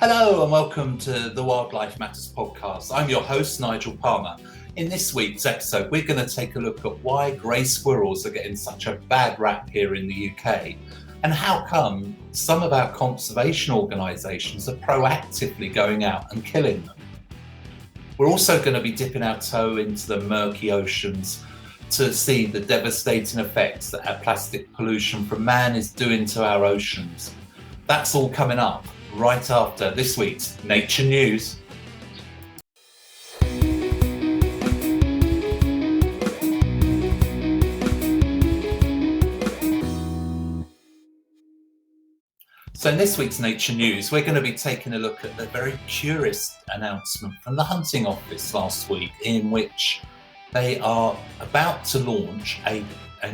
Hello and welcome to the Wildlife Matters podcast. I'm your host, Nigel Palmer. In this week's episode, we're going to take a look at why grey squirrels are getting such a bad rap here in the UK and how come some of our conservation organisations are proactively going out and killing them. We're also going to be dipping our toe into the murky oceans to see the devastating effects that our plastic pollution from man is doing to our oceans. That's all coming up right after this week's Nature News. So in this week's Nature News, we're going to be taking a look at the very curious announcement from the Hunting Office last week, in which they are about to launch a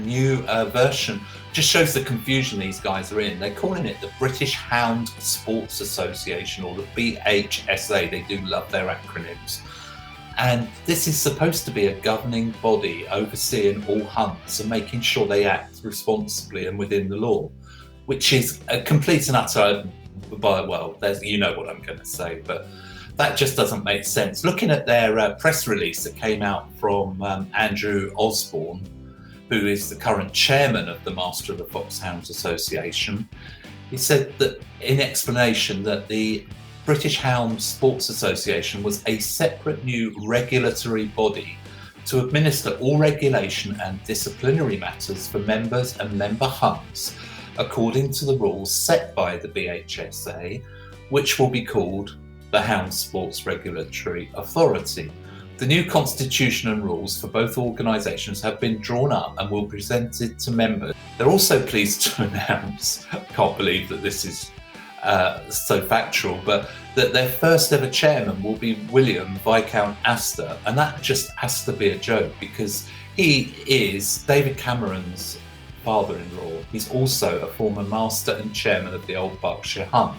new version. Just shows the confusion these guys are in. They're calling it the British Hound Sports Association, or the BHSA. They do love their acronyms. And this is supposed to be a governing body overseeing all hunts and making sure they act responsibly and within the law, which is a complete and utter, you know what I'm going to say, but that just doesn't make sense. Looking at their press release that came out from Andrew Osborne, who is the current chairman of the Master of the Foxhounds Association, he said that in explanation that the British Hound Sports Association was a separate new regulatory body to administer all regulation and disciplinary matters for members and member hunts according to the rules set by the BHSA, which will be called the Hound Sports Regulatory Authority. The new constitution and rules for both organisations have been drawn up and will be presented to members. They're also pleased to announce, I can't believe that this is so factual, but that their first ever chairman will be William Viscount Astor, and that just has to be a joke because he is David Cameron's father-in-law. He's also a former master and chairman of the Old Berkshire Hunt.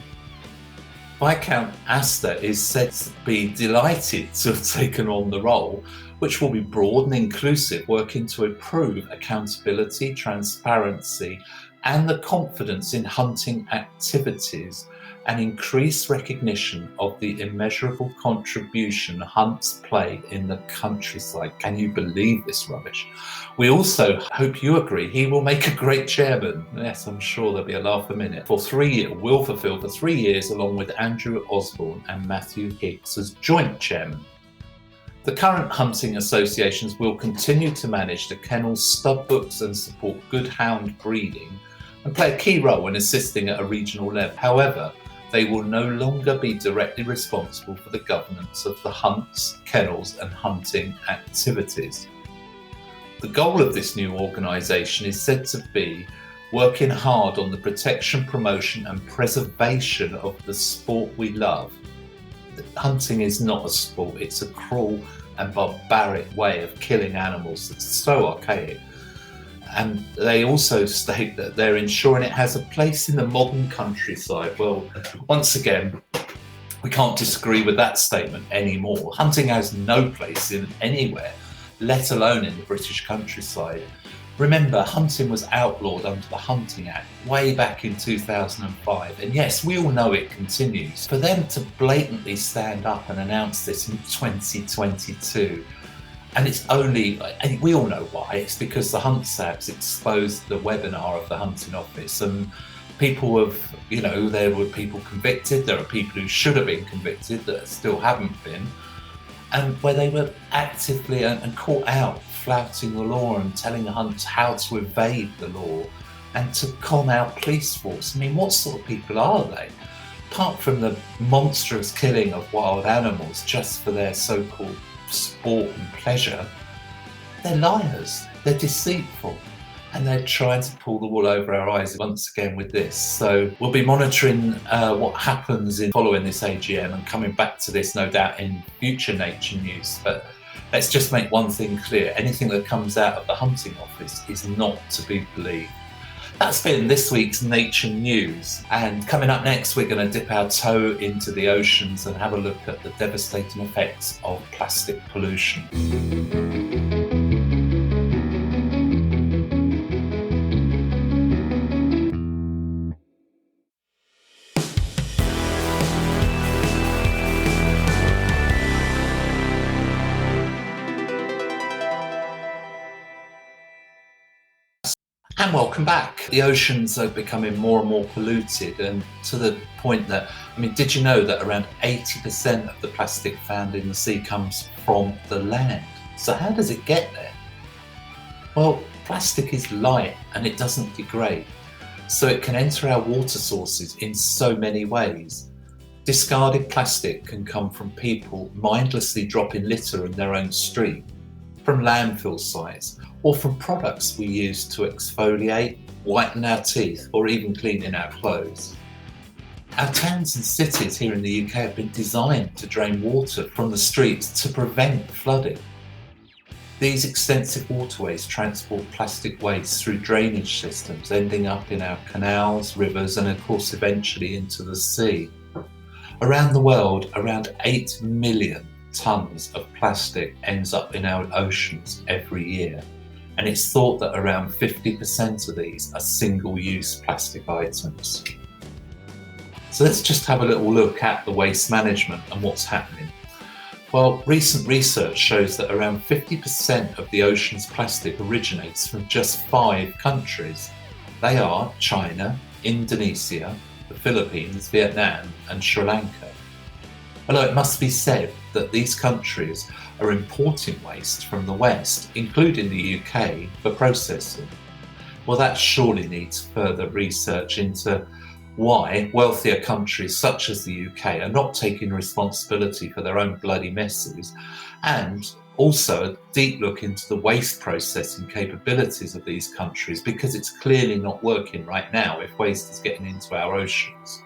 Viscount Astor is said to be delighted to have taken on the role, which will be broad and inclusive, working to improve accountability, transparency, and the confidence in hunting activities and increase recognition of the immeasurable contribution hunts play in the countryside. Can you believe this rubbish? We also hope you agree he will make a great chairman. Yes, I'm sure there'll be a laugh a minute. Will fulfil for 3 years along with Andrew Osborne and Matthew Higgs as joint chairman. The current hunting associations will continue to manage the kennels, stud books and support good hound breeding and play a key role in assisting at a regional level. However, they will no longer be directly responsible for the governance of the hunts, kennels and hunting activities. The goal of this new organisation is said to be working hard on the protection, promotion and preservation of the sport we love. Hunting is not a sport, it's a cruel and barbaric way of killing animals that's so archaic. And they also state that they're ensuring it has a place in the modern countryside. Well, once again, we can't disagree with that statement anymore. Hunting has no place in anywhere, let alone in the British countryside. Remember, hunting was outlawed under the Hunting Act way back in 2005. And yes, we all know it continues. For them to blatantly stand up and announce this in 2022, and it's only, we all know why, it's because the Hunt Sabs exposed the webinar of the Hunting Office and people have, there were people convicted, there are people who should have been convicted that still haven't been, and where they were actively and caught out flouting the law and telling the hunts how to evade the law and to con our police force. I mean, what sort of people are they? Apart from the monstrous killing of wild animals just for their so-called sport and pleasure, they're liars, they're deceitful, and they're trying to pull the wool over our eyes once again with this. So we'll be monitoring what happens in following this AGM and coming back to this no doubt in future Nature News. But let's just make one thing clear, anything that comes out of the Hunting Office is not to be believed. That's been this week's Nature News, and coming up next we're going to dip our toe into the oceans and have a look at the devastating effects of plastic pollution. And welcome back. The oceans are becoming more and more polluted, and to the point that, did you know that around 80% of the plastic found in the sea comes from the land? So how does it get there? Well, plastic is light and it doesn't degrade, so it can enter our water sources in so many ways. Discarded plastic can come from people mindlessly dropping litter in their own street, from landfill sites, or from products we use to exfoliate, whiten our teeth, or even cleaning our clothes. Our towns and cities here in the UK have been designed to drain water from the streets to prevent flooding. These extensive waterways transport plastic waste through drainage systems, ending up in our canals, rivers, and of course eventually into the sea. Around the world, around 8 million tonnes of plastic ends up in our oceans every year, and it's thought that around 50% of these are single-use plastic items. So let's just have a little look at the waste management and what's happening. Well, recent research shows that around 50% of the ocean's plastic originates from just 5 countries. They are China, Indonesia, the Philippines, Vietnam, and Sri Lanka. Although it must be said that these countries are importing waste from the West, including the UK, for processing. Well, that surely needs further research into why wealthier countries such as the UK are not taking responsibility for their own bloody messes, and also a deep look into the waste processing capabilities of these countries, because it's clearly not working right now if waste is getting into our oceans.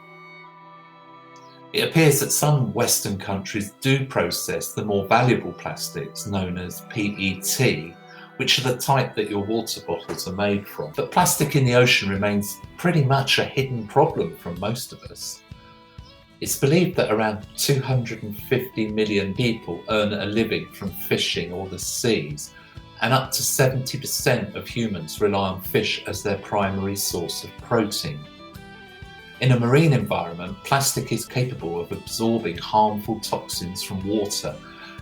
It appears that some Western countries do process the more valuable plastics known as PET, which are the type that your water bottles are made from. But plastic in the ocean remains pretty much a hidden problem from most of us. It's believed that around 250 million people earn a living from fishing or the seas, and up to 70% of humans rely on fish as their primary source of protein. In a marine environment, plastic is capable of absorbing harmful toxins from water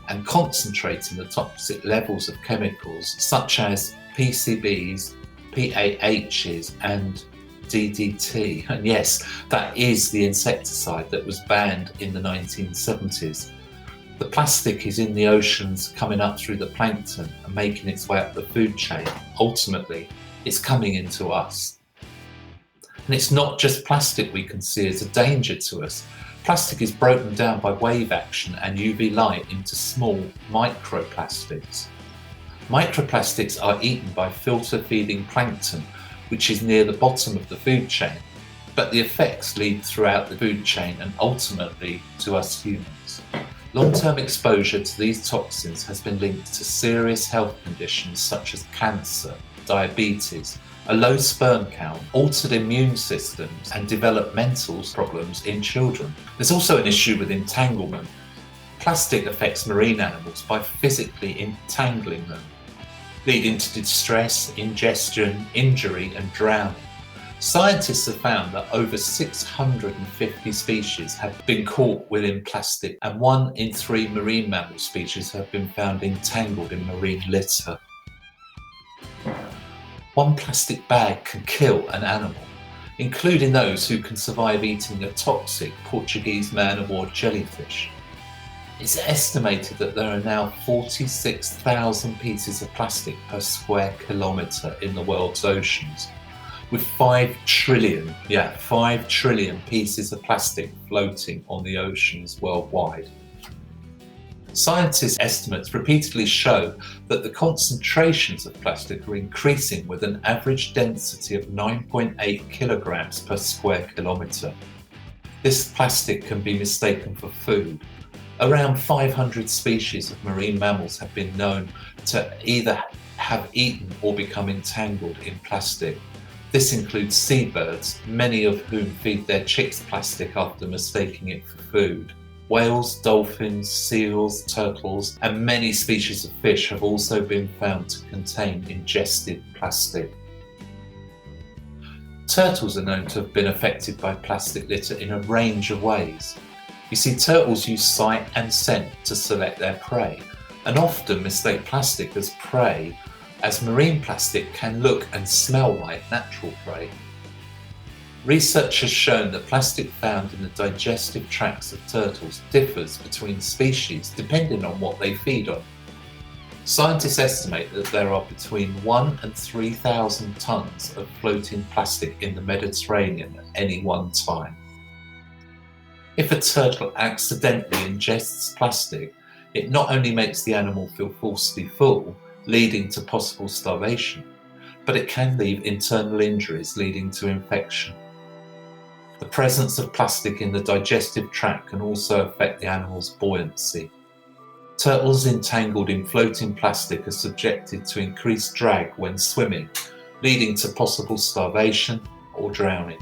and concentrating the toxic levels of chemicals such as PCBs, PAHs, and DDT. And yes, that is the insecticide that was banned in the 1970s. The plastic is in the oceans, coming up through the plankton and making its way up the food chain. Ultimately, it's coming into us. And it's not just plastic we can see as a danger to us. Plastic is broken down by wave action and UV light into small microplastics. Microplastics are eaten by filter-feeding plankton, which is near the bottom of the food chain, but the effects lead throughout the food chain and ultimately to us humans. Long-term exposure to these toxins has been linked to serious health conditions such as cancer, diabetes, a low sperm count, altered immune systems, and developmental problems in children. There's also an issue with entanglement. Plastic affects marine animals by physically entangling them, leading to distress, ingestion, injury, and drowning. Scientists have found that over 650 species have been caught within plastic, and 1 in 3 marine mammal species have been found entangled in marine litter. One plastic bag can kill an animal, including those who can survive eating a toxic Portuguese man-of-war jellyfish. It's estimated that there are now 46,000 pieces of plastic per square kilometre in the world's oceans, with 5 trillion pieces of plastic floating on the oceans worldwide. Scientists' estimates repeatedly show that the concentrations of plastic are increasing, with an average density of 9.8 kilograms per square kilometre. This plastic can be mistaken for food. Around 500 species of marine mammals have been known to either have eaten or become entangled in plastic. This includes seabirds, many of whom feed their chicks plastic after mistaking it for food. Whales, dolphins, seals, turtles, and many species of fish have also been found to contain ingested plastic. Turtles are known to have been affected by plastic litter in a range of ways. You see, turtles use sight and scent to select their prey, and often mistake plastic as prey as marine plastic can look and smell like natural prey. Research has shown that plastic found in the digestive tracts of turtles differs between species depending on what they feed on. Scientists estimate that there are between 1,000 and 3,000 tonnes of floating plastic in the Mediterranean at any one time. If a turtle accidentally ingests plastic, it not only makes the animal feel falsely full, leading to possible starvation, but it can leave internal injuries leading to infection. The presence of plastic in the digestive tract can also affect the animal's buoyancy. Turtles entangled in floating plastic are subjected to increased drag when swimming, leading to possible starvation or drowning.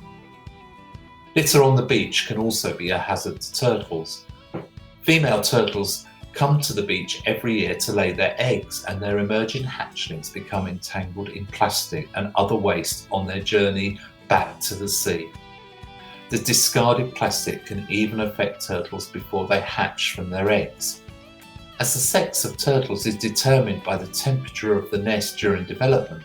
Litter on the beach can also be a hazard to turtles. Female turtles come to the beach every year to lay their eggs, and their emerging hatchlings become entangled in plastic and other waste on their journey back to the sea. The discarded plastic can even affect turtles before they hatch from their eggs. As the sex of turtles is determined by the temperature of the nest during development,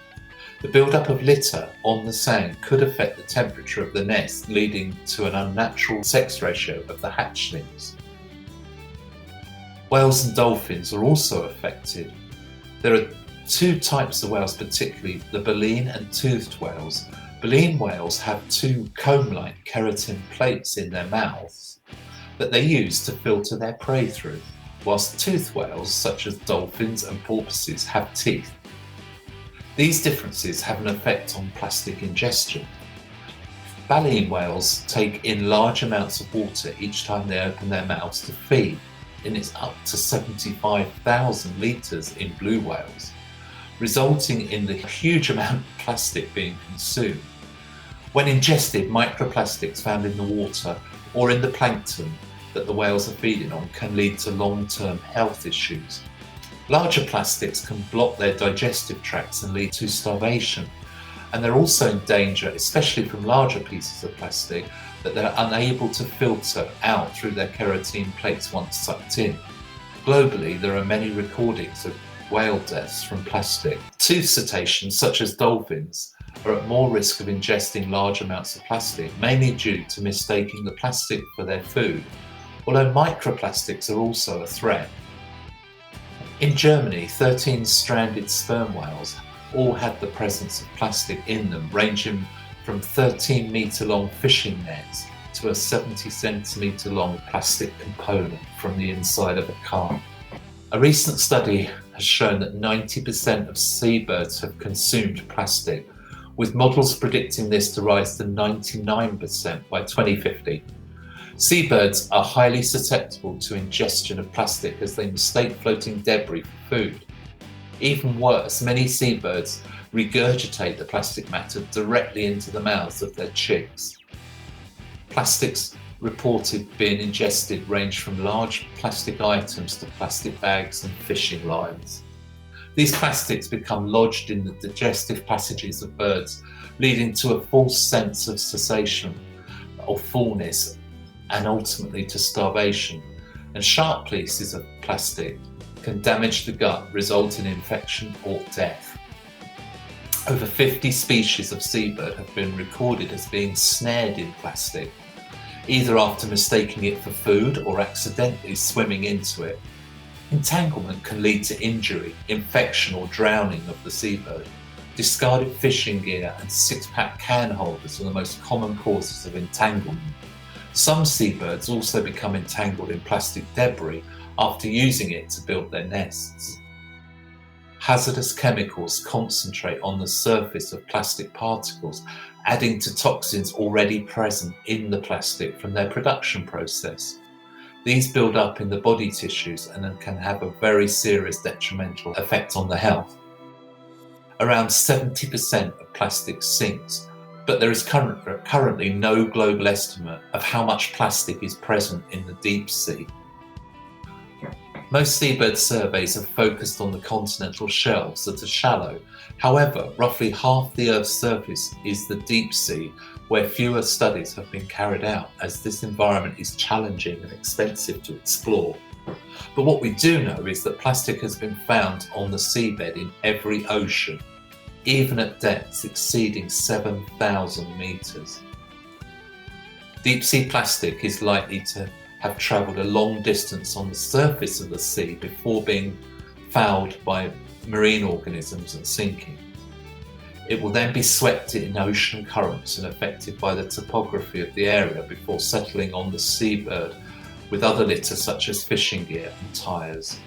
the build-up of litter on the sand could affect the temperature of the nest, leading to an unnatural sex ratio of the hatchlings. Whales and dolphins are also affected. There are two types of whales, particularly the baleen and toothed whales. Baleen whales have two comb-like keratin plates in their mouths that they use to filter their prey through, whilst toothed whales, such as dolphins and porpoises, have teeth. These differences have an effect on plastic ingestion. Baleen whales take in large amounts of water each time they open their mouths to feed, and it's up to 75,000 litres in blue whales, resulting in the huge amount of plastic being consumed. When ingested, microplastics found in the water or in the plankton that the whales are feeding on can lead to long-term health issues. Larger plastics can block their digestive tracts and lead to starvation, and they're also in danger, especially from larger pieces of plastic, that they're unable to filter out through their keratin plates once sucked in. Globally, there are many recordings of whale deaths from plastic. Tooth cetaceans, such as dolphins, are at more risk of ingesting large amounts of plastic, mainly due to mistaking the plastic for their food, although microplastics are also a threat. In Germany, 13 stranded sperm whales all had the presence of plastic in them, ranging from 13-metre long fishing nets to a 70-centimetre long plastic component from the inside of a car. A recent study has shown that 90% of seabirds have consumed plastic, with models predicting this to rise to 99% by 2050. Seabirds are highly susceptible to ingestion of plastic as they mistake floating debris for food. Even worse, many seabirds regurgitate the plastic matter directly into the mouths of their chicks. Plastics reported being ingested range from large plastic items to plastic bags and fishing lines. These plastics become lodged in the digestive passages of birds, leading to a false sense of cessation or fullness, and ultimately to starvation. And sharp pieces of plastic can damage the gut, resulting in infection or death. Over 50 species of seabird have been recorded as being snared in plastic, either after mistaking it for food or accidentally swimming into it. Entanglement can lead to injury, infection or drowning of the seabird. Discarded fishing gear and six-pack can holders are the most common causes of entanglement. Some seabirds also become entangled in plastic debris after using it to build their nests. Hazardous chemicals concentrate on the surface of plastic particles, adding to toxins already present in the plastic from their production process. These build up in the body tissues and can have a very serious detrimental effect on the health. Around 70% of plastic sinks, but there is currently no global estimate of how much plastic is present in the deep sea. Most seabird surveys have focused on the continental shelves that are shallow. However, roughly half the Earth's surface is the deep sea, where fewer studies have been carried out, as this environment is challenging and expensive to explore. But what we do know is that plastic has been found on the seabed in every ocean, even at depths exceeding 7,000 metres. Deep sea plastic is likely to have travelled a long distance on the surface of the sea before being fouled by marine organisms and sinking. It will then be swept in ocean currents and affected by the topography of the area before settling on the seabird with other litter such as fishing gear and tyres.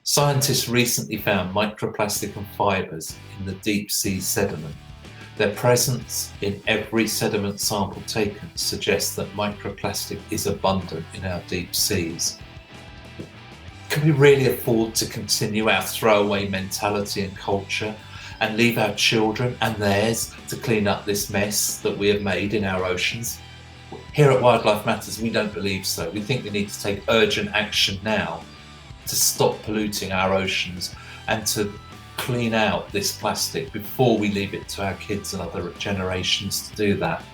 Scientists recently found microplastic and fibres in the deep sea sediment. Their presence in every sediment sample taken suggests that microplastic is abundant in our deep seas. Can we really afford to continue our throwaway mentality and culture and leave our children and theirs to clean up this mess that we have made in our oceans? Here at Wildlife Matters, we don't believe so. We think we need to take urgent action now to stop polluting our oceans and to clean out this plastic before we leave it to our kids and other generations to do that.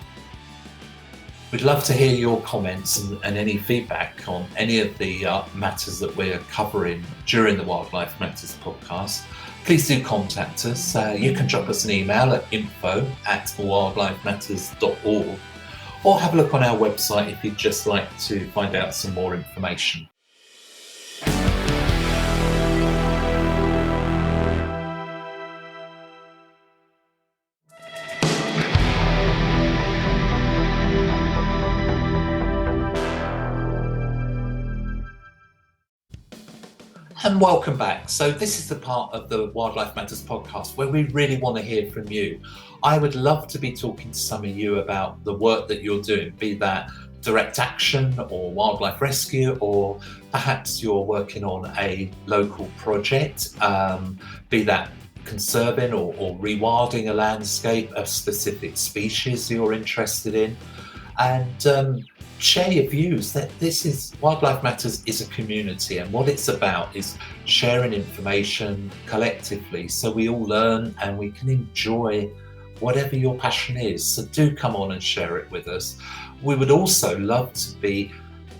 We'd love to hear your comments and any feedback on any of the matters that we're covering during the Wildlife Matters podcast. Please do contact us. You can drop us an email at info@wildlifematters.org or have a look on our website if you'd just like to find out some more information. And welcome back. So this is the part of the Wildlife Matters podcast where we really want to hear from you. I would love to be talking to some of you about the work that you're doing, be that direct action or wildlife rescue, or perhaps you're working on a local project, be that conserving or rewilding a landscape, a specific species you're interested in. And share your views. That this is Wildlife Matters is a community, and what it's about is sharing information collectively so we all learn and we can enjoy whatever your passion is. So do come on and share it with us. We would also love to be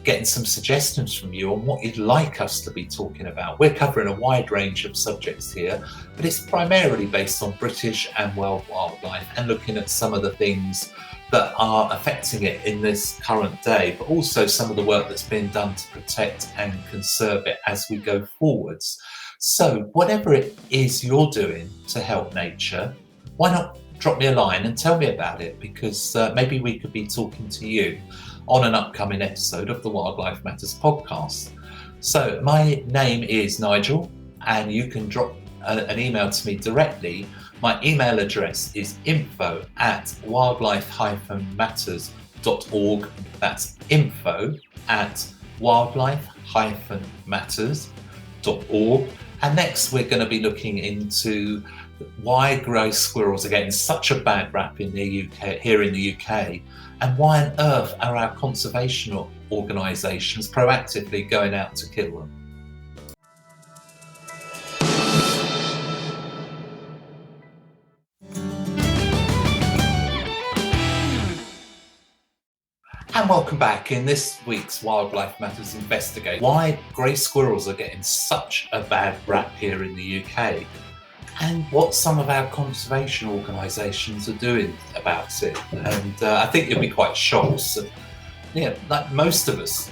getting some suggestions from you on what you'd like us to be talking about. We're covering a wide range of subjects here, but it's primarily based on British and world wildlife and looking at some of the things that are affecting it in this current day, but also some of the work that's been done to protect and conserve it as we go forwards. So whatever it is you're doing to help nature, why not drop me a line and tell me about it, because maybe we could be talking to you on an upcoming episode of the Wildlife Matters podcast. So my name is Nigel, and you can drop an email to me directly. My email address is info@wildlife-matters.org. That's info@wildlife-matters.org. And next we're going to be looking into why grey squirrels are getting such a bad rap in the UK, here in the UK, and why on earth are our conservation organisations proactively going out to kill them. And welcome back. In this week's Wildlife Matters investigate why grey squirrels are getting such a bad rap here in the UK, and what some of our conservation organisations are doing about it. And I think you'll be quite shocked. So, like most of us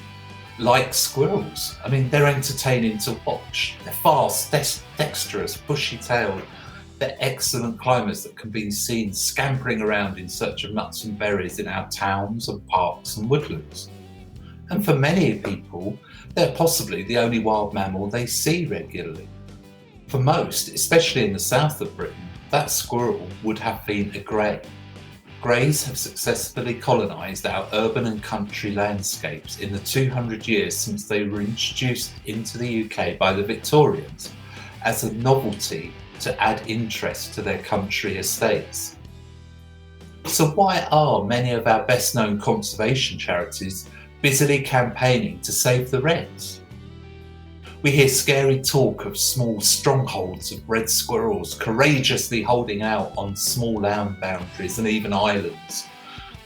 like squirrels. I mean, they're entertaining to watch. They're fast, dexterous, bushy-tailed. They're excellent climbers that can be seen scampering around in search of nuts and berries in our towns and parks and woodlands. And for many people, they're possibly the only wild mammal they see regularly. For most, especially in the south of Britain, that squirrel would have been a grey. Greys have successfully colonised our urban and country landscapes in the 200 years since they were introduced into the UK by the Victorians as a novelty to add interest to their country estates. So why are many of our best known conservation charities busily campaigning to save the reds? We hear scary talk of small strongholds of red squirrels courageously holding out on small land boundaries and even islands.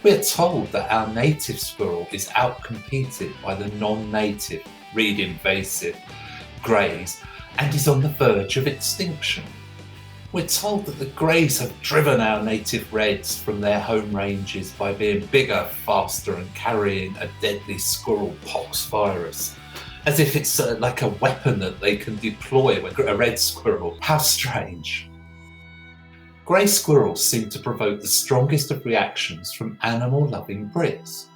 We're told that our native squirrel is outcompeted by the non-native read invasive, greys, and is on the verge of extinction. We're told that the greys have driven our native reds from their home ranges by being bigger, faster, and carrying a deadly squirrel pox virus, as if it's like a weapon that they can deploy when a red squirrel. How strange. Grey squirrels seem to provoke the strongest of reactions from animal-loving Brits.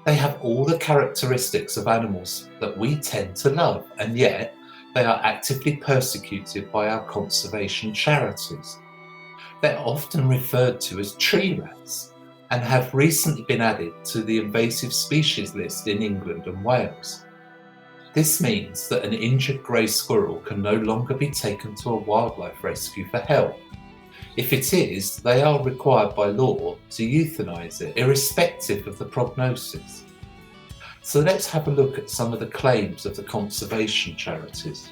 They have all the characteristics of animals that we tend to love, and yet they are actively persecuted by our conservation charities. They're often referred to as tree rats and have recently been added to the invasive species list in England and Wales. This means that an injured grey squirrel can no longer be taken to a wildlife rescue for help. If it is, they are required by law to euthanise it, irrespective of the prognosis. So let's have a look at some of the claims of the conservation charities.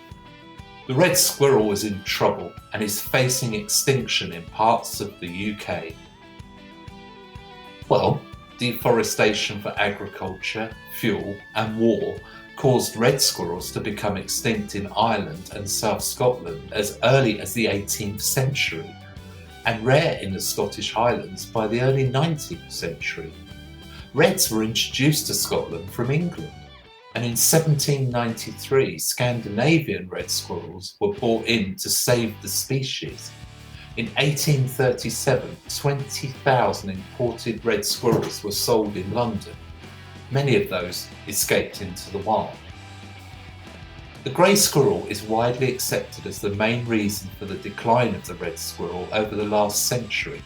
The red squirrel is in trouble and is facing extinction in parts of the UK. Well, deforestation for agriculture, fuel and war caused red squirrels to become extinct in Ireland and South Scotland as early as the 18th century, and rare in the Scottish Highlands by the early 19th century. Reds were introduced to Scotland from England, and in 1793 Scandinavian red squirrels were brought in to save the species. In 1837, 20,000 imported red squirrels were sold in London. Many of those escaped into the wild. The grey squirrel is widely accepted as the main reason for the decline of the red squirrel over the last century.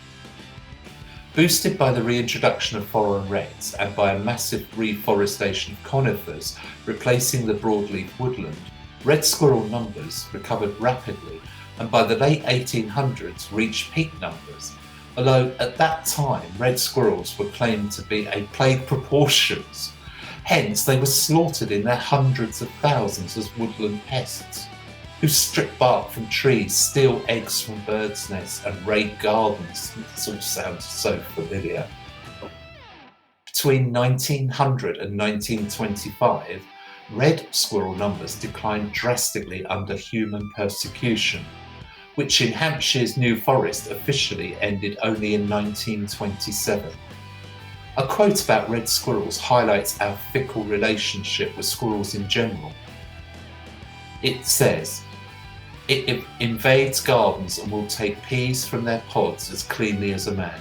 Boosted by the reintroduction of foreign reds and by a massive reforestation of conifers replacing the broadleaf woodland, red squirrel numbers recovered rapidly and by the late 1800s reached peak numbers, although at that time red squirrels were claimed to be a plague proportions. Hence they were slaughtered in their hundreds of thousands as woodland pests, who strip bark from trees, steal eggs from birds' nests and raid gardens. This all sounds so familiar. Between 1900 and 1925, red squirrel numbers declined drastically under human persecution, which in Hampshire's New Forest officially ended only in 1927. A quote about red squirrels highlights our fickle relationship with squirrels in general. It says, "It invades gardens and will take peas from their pods as cleanly as a man.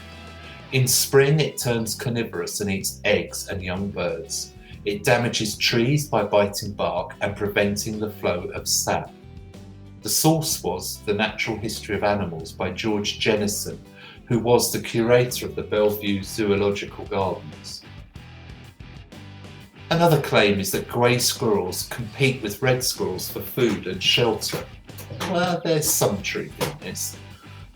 In spring it turns carnivorous and eats eggs and young birds. It damages trees by biting bark and preventing the flow of sap." The source was The Natural History of Animals by George Jennison, who was the curator of the Bellevue Zoological Gardens. Another claim is that grey squirrels compete with red squirrels for food and shelter. Well, there's some truth in this.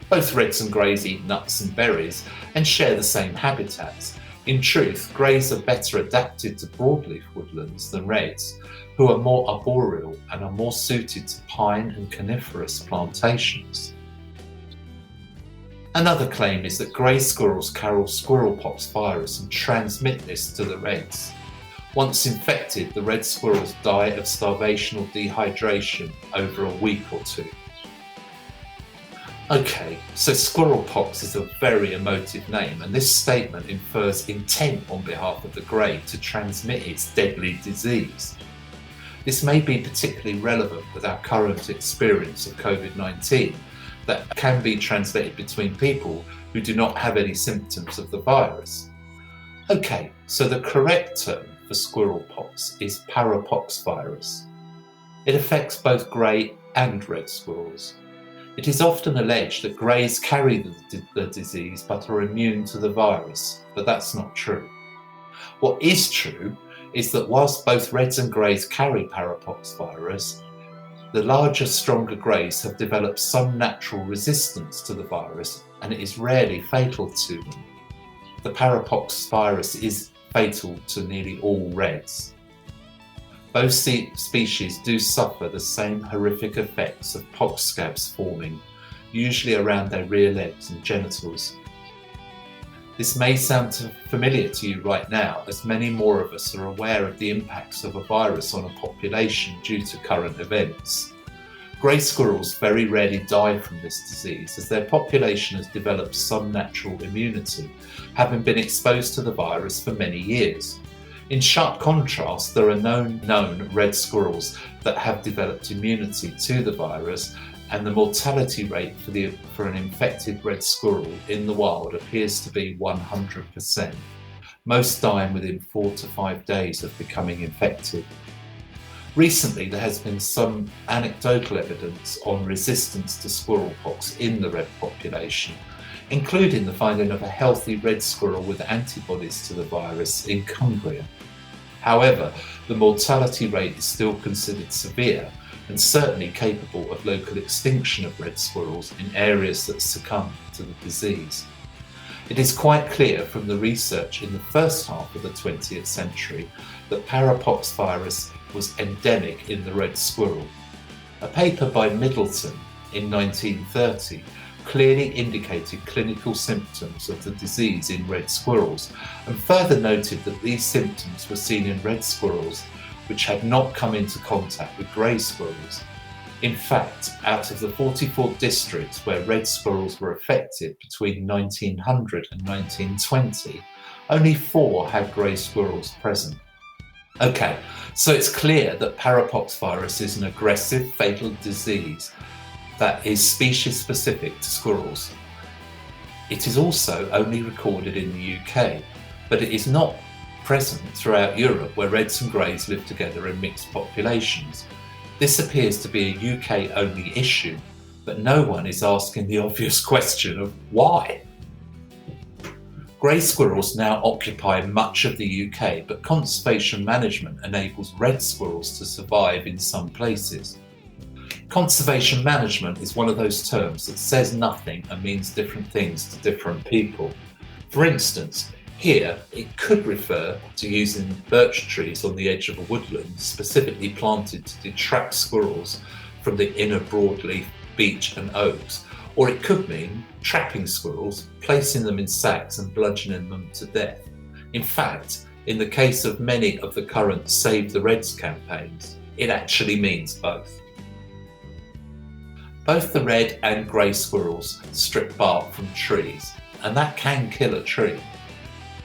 Both reds and greys eat nuts and berries and share the same habitats. In truth, greys are better adapted to broadleaf woodlands than reds, who are more arboreal and are more suited to pine and coniferous plantations. Another claim is that grey squirrels carry squirrelpox virus and transmit this to the reds. Once infected, the red squirrels die of starvation or dehydration over a week or two. Okay, so squirrelpox is a very emotive name, and this statement infers intent on behalf of the grey to transmit its deadly disease. This may be particularly relevant with our current experience of COVID-19 that can be transmitted between people who do not have any symptoms of the virus. Okay, so the correct term for squirrelpox is parapox virus. It affects both grey and red squirrels. It is often alleged that greys carry the disease but are immune to the virus, but that's not true. What is true is that whilst both reds and greys carry parapox virus, the larger, stronger greys have developed some natural resistance to the virus, and it is rarely fatal to them. The parapox virus is fatal to nearly all reds. Both species do suffer the same horrific effects of pox scabs forming, usually around their rear legs and genitals. This may sound familiar to you right now, as many more of us are aware of the impacts of a virus on a population due to current events. Grey squirrels very rarely die from this disease, as their population has developed some natural immunity, having been exposed to the virus for many years. In sharp contrast, there are known red squirrels that have developed immunity to the virus, and the mortality rate for an infected red squirrel in the wild appears to be 100%, most dying within 4 to 5 days of becoming infected. Recently, there has been some anecdotal evidence on resistance to squirrel pox in the red population, including the finding of a healthy red squirrel with antibodies to the virus in Cumbria. However, the mortality rate is still considered severe and certainly capable of local extinction of red squirrels in areas that succumb to the disease. It is quite clear from the research in the first half of the 20th century that parapox virus was endemic in the red squirrel. A paper by Middleton in 1930 clearly indicated clinical symptoms of the disease in red squirrels, and further noted that these symptoms were seen in red squirrels which had not come into contact with grey squirrels. In fact, out of the 44 districts where red squirrels were affected between 1900 and 1920, only 4 had grey squirrels present. Okay, so it's clear that parapox virus is an aggressive, fatal disease that is species-specific to squirrels. It is also only recorded in the UK, but it is not present throughout Europe, where reds and greys live together in mixed populations. This appears to be a UK-only issue, but no one is asking the obvious question of why. Grey squirrels now occupy much of the UK, but conservation management enables red squirrels to survive in some places. Conservation management is one of those terms that says nothing and means different things to different people. For instance, here it could refer to using birch trees on the edge of a woodland specifically planted to detract squirrels from the inner broadleaf beech and oaks, or it could mean trapping squirrels, placing them in sacks and bludgeoning them to death. In fact, in the case of many of the current Save the Reds campaigns, it actually means both. Both the red and grey squirrels strip bark from trees, and that can kill a tree.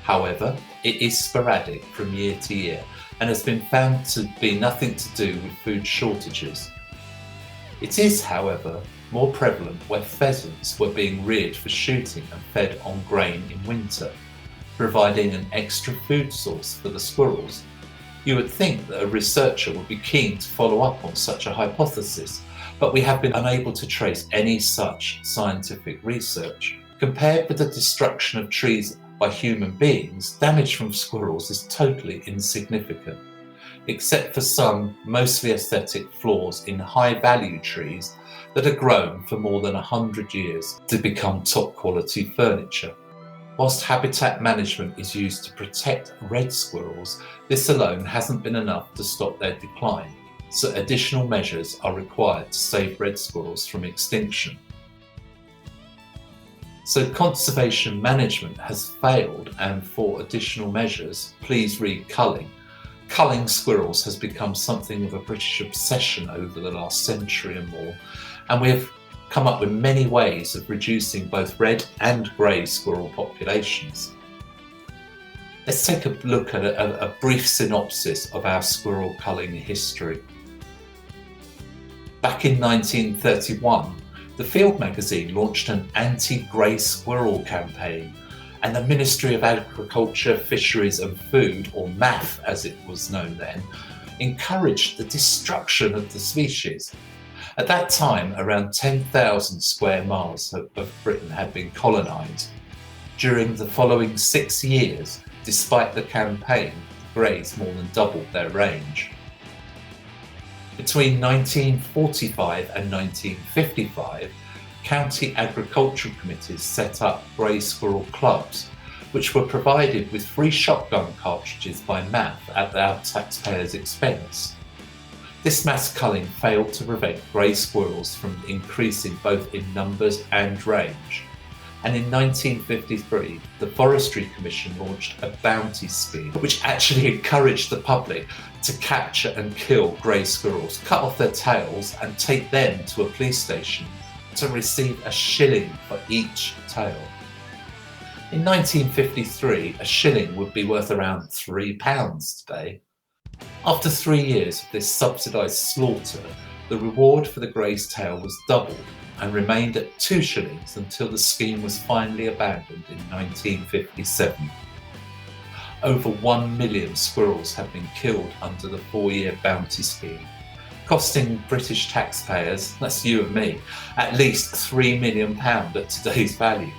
However, it is sporadic from year to year and has been found to be nothing to do with food shortages. It is, however, more prevalent where pheasants were being reared for shooting and fed on grain in winter, providing an extra food source for the squirrels. You would think that a researcher would be keen to follow up on such a hypothesis, but we have been unable to trace any such scientific research. Compared with the destruction of trees by human beings, damage from squirrels is totally insignificant, except for some mostly aesthetic flaws in high-value trees that are grown for more than 100 years to become top-quality furniture. Whilst habitat management is used to protect red squirrels, this alone hasn't been enough to stop their decline, so additional measures are required to save red squirrels from extinction. So conservation management has failed, and for additional measures, please read culling. Culling squirrels has become something of a British obsession over the last century and more, and we have come up with many ways of reducing both red and grey squirrel populations. Let's take a look at a brief synopsis of our squirrel culling history. Back in 1931, the Field magazine launched an anti-grey squirrel campaign, and the Ministry of Agriculture, Fisheries and Food, or MAF as it was known then, encouraged the destruction of the species. At that time, around 10,000 square miles of Britain had been colonised. During the following 6 years, despite the campaign, the greys more than doubled their range. Between 1945 and 1955, county agricultural committees set up grey squirrel clubs, which were provided with free shotgun cartridges by MAF at our taxpayers' expense. This mass culling failed to prevent grey squirrels from increasing both in numbers and range. And in 1953, the Forestry Commission launched a bounty scheme, which actually encouraged the public to capture and kill grey squirrels, cut off their tails and take them to a police station to receive a shilling for each tail. In 1953, a shilling would be worth around £3 today. After 3 years of this subsidised slaughter, the reward for the grey's tail was doubled and remained at 2 shillings until the scheme was finally abandoned in 1957. Over 1 million squirrels have been killed under the 4-year bounty scheme, costing British taxpayers, that's you and me, at least £3 million at today's value.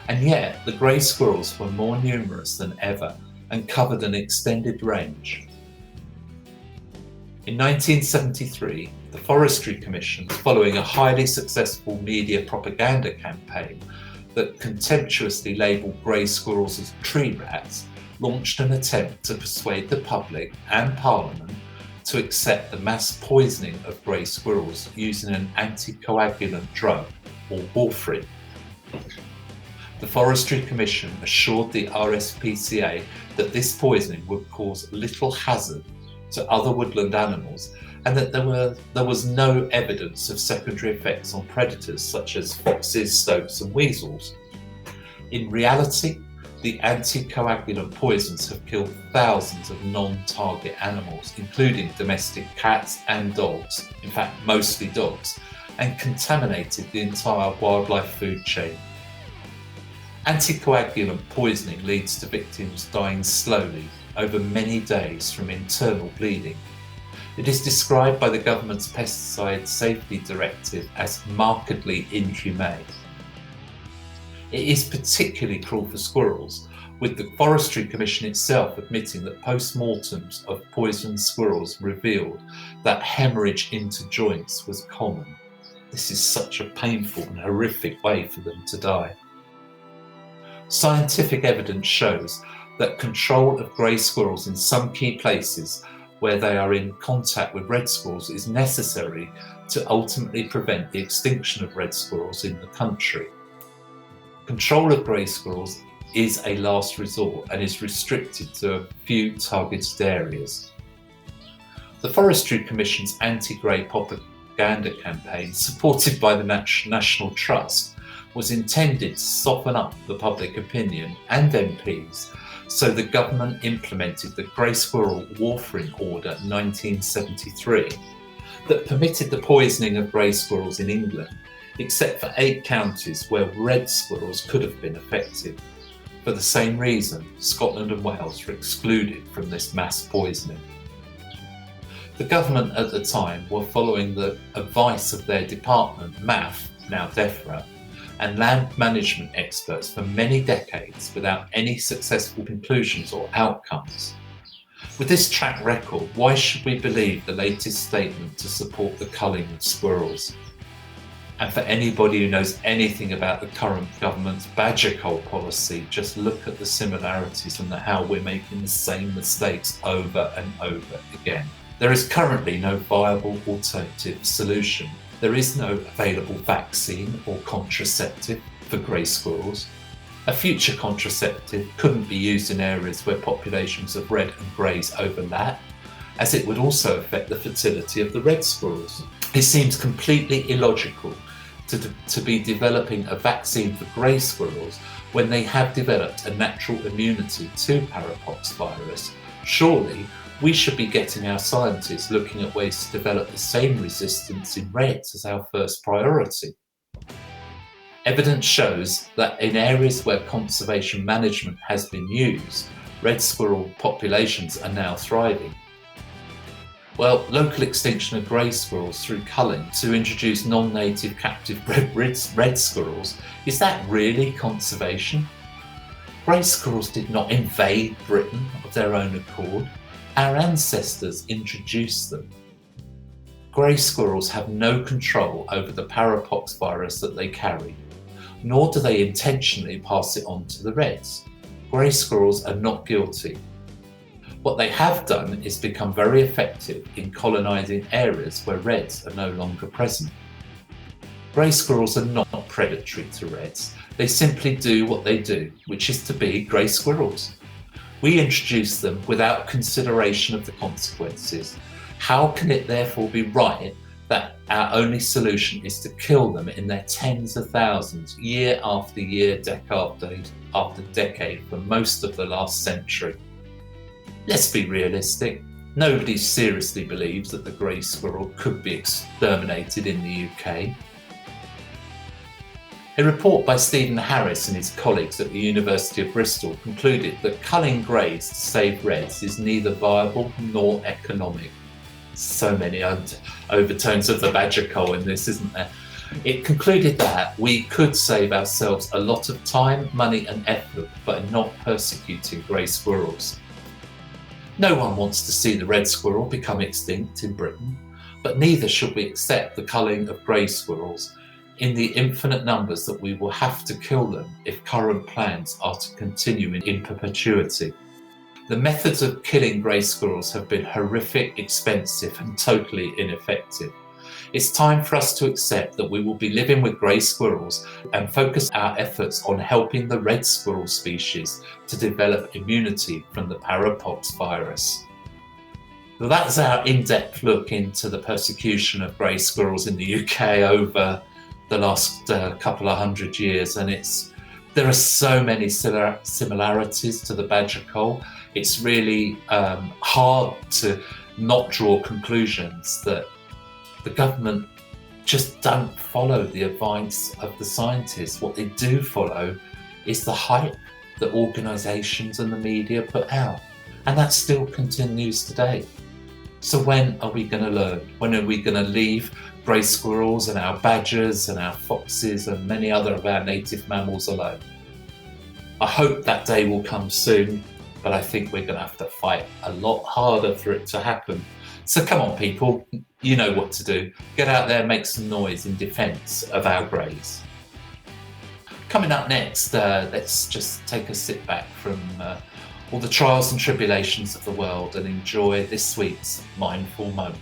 And yet the grey squirrels were more numerous than ever and covered an extended range. In 1973, the Forestry Commission, following a highly successful media propaganda campaign that contemptuously labelled grey squirrels as tree rats, launched an attempt to persuade the public and Parliament to accept the mass poisoning of grey squirrels using an anticoagulant drug, or warfarin. The Forestry Commission assured the RSPCA that this poisoning would cause little hazard to other woodland animals and that there was no evidence of secondary effects on predators such as foxes, stoats and weasels. In reality, the anticoagulant poisons have killed thousands of non-target animals, including domestic cats and dogs, in fact mostly dogs, and contaminated the entire wildlife food chain. Anticoagulant poisoning leads to victims dying slowly over many days from internal bleeding. It is described by the government's Pesticide Safety Directive as markedly inhumane. It is particularly cruel for squirrels, with the Forestry Commission itself admitting that post-mortems of poisoned squirrels revealed that hemorrhage into joints was common. This is such a painful and horrific way for them to die. Scientific evidence shows that control of grey squirrels in some key places where they are in contact with red squirrels is necessary to ultimately prevent the extinction of red squirrels in the country. Control of grey squirrels is a last resort and is restricted to a few targeted areas. The Forestry Commission's anti-grey propaganda campaign, supported by the National Trust, was intended to soften up the public opinion and MPs, so the government implemented the Grey Squirrel Warfarin Order 1973 that permitted the poisoning of grey squirrels in England, except for 8 counties where red squirrels could have been affected. For the same reason, Scotland and Wales were excluded from this mass poisoning. The government at the time were following the advice of their department, MAF, now DEFRA, and land management experts for many decades without any successful conclusions or outcomes. With this track record, why should we believe the latest statement to support the culling of squirrels? And for anybody who knows anything about the current government's badger cull policy, just look at the similarities and how we're making the same mistakes over and over again. There is currently no viable alternative solution. There is no available vaccine or contraceptive for grey squirrels. A future contraceptive couldn't be used in areas where populations of red and greys overlap, as it would also affect the fertility of the red squirrels. It seems completely illogical to be developing a vaccine for grey squirrels when they have developed a natural immunity to parapox virus. Surely, we should be getting our scientists looking at ways to develop the same resistance in reds as our first priority. Evidence shows that in areas where conservation management has been used, red squirrel populations are now thriving. Well, local extinction of grey squirrels through culling to introduce non-native captive bred red squirrels, is that really conservation? Grey squirrels did not invade Britain of their own accord. Our ancestors introduced them. Grey squirrels have no control over the parapox virus that they carry, nor do they intentionally pass it on to the reds. Grey squirrels are not guilty. What they have done is become very effective in colonising areas where reds are no longer present. Grey squirrels are not predatory to reds. They simply do what they do, which is to be grey squirrels. We introduce them without consideration of the consequences. How can it therefore be right that our only solution is to kill them in their tens of thousands, year after year, decade after decade, for most of the last century? Let's be realistic. Nobody seriously believes that the grey squirrel could be exterminated in the UK. A report by Stephen Harris and his colleagues at the University of Bristol concluded that culling greys to save reds is neither viable nor economic. So many overtones of the badger cull in this, isn't there? It concluded that we could save ourselves a lot of time, money and effort by not persecuting grey squirrels. No one wants to see the red squirrel become extinct in Britain, but neither should we accept the culling of grey squirrels in the infinite numbers that we will have to kill them if current plans are to continue in perpetuity. The methods of killing grey squirrels have been horrific, expensive and totally ineffective. It's time for us to accept that we will be living with grey squirrels and focus our efforts on helping the red squirrel species to develop immunity from the parapox virus. Well, that's our in-depth look into the persecution of grey squirrels in the UK over the last couple of hundred years, and there are so many similarities to the badger cull. It's really hard to not draw conclusions that the government just don't follow the advice of the scientists. What they do follow is the hype that organisations and the media put out, and that still continues today. So when are we going to learn? When are we going to leave grey squirrels and our badgers and our foxes and many other of our native mammals alone? I hope that day will come soon, but I think we're going to have to fight a lot harder for it to happen. So come on people, you know what to do. Get out there, make some noise in defence of our greys. Coming up next, let's just take a sit back from all the trials and tribulations of the world and enjoy this week's mindful moment.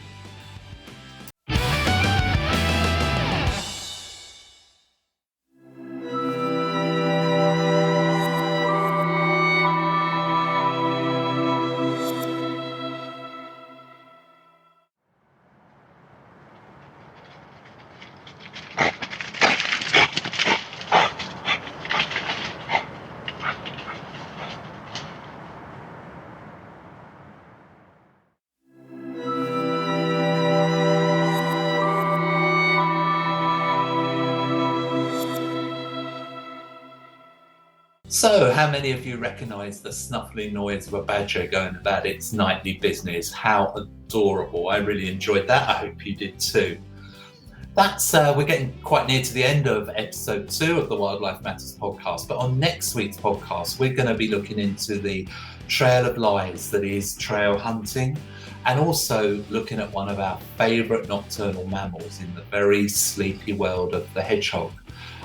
So, how many of you recognise the snuffling noise of a badger going about its nightly business? How adorable. I really enjoyed that. I hope you did too. We're getting quite near to the end of episode 2 of the Wildlife Matters podcast. But on next week's podcast, we're going to be looking into the trail of lies that is trail hunting, and also looking at one of our favourite nocturnal mammals in the very sleepy world of the hedgehog.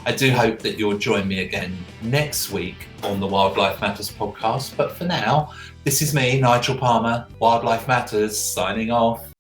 I do hope that you'll join me again next week on the Wildlife Matters podcast. But for now, this is me, Nigel Palmer, Wildlife Matters, signing off.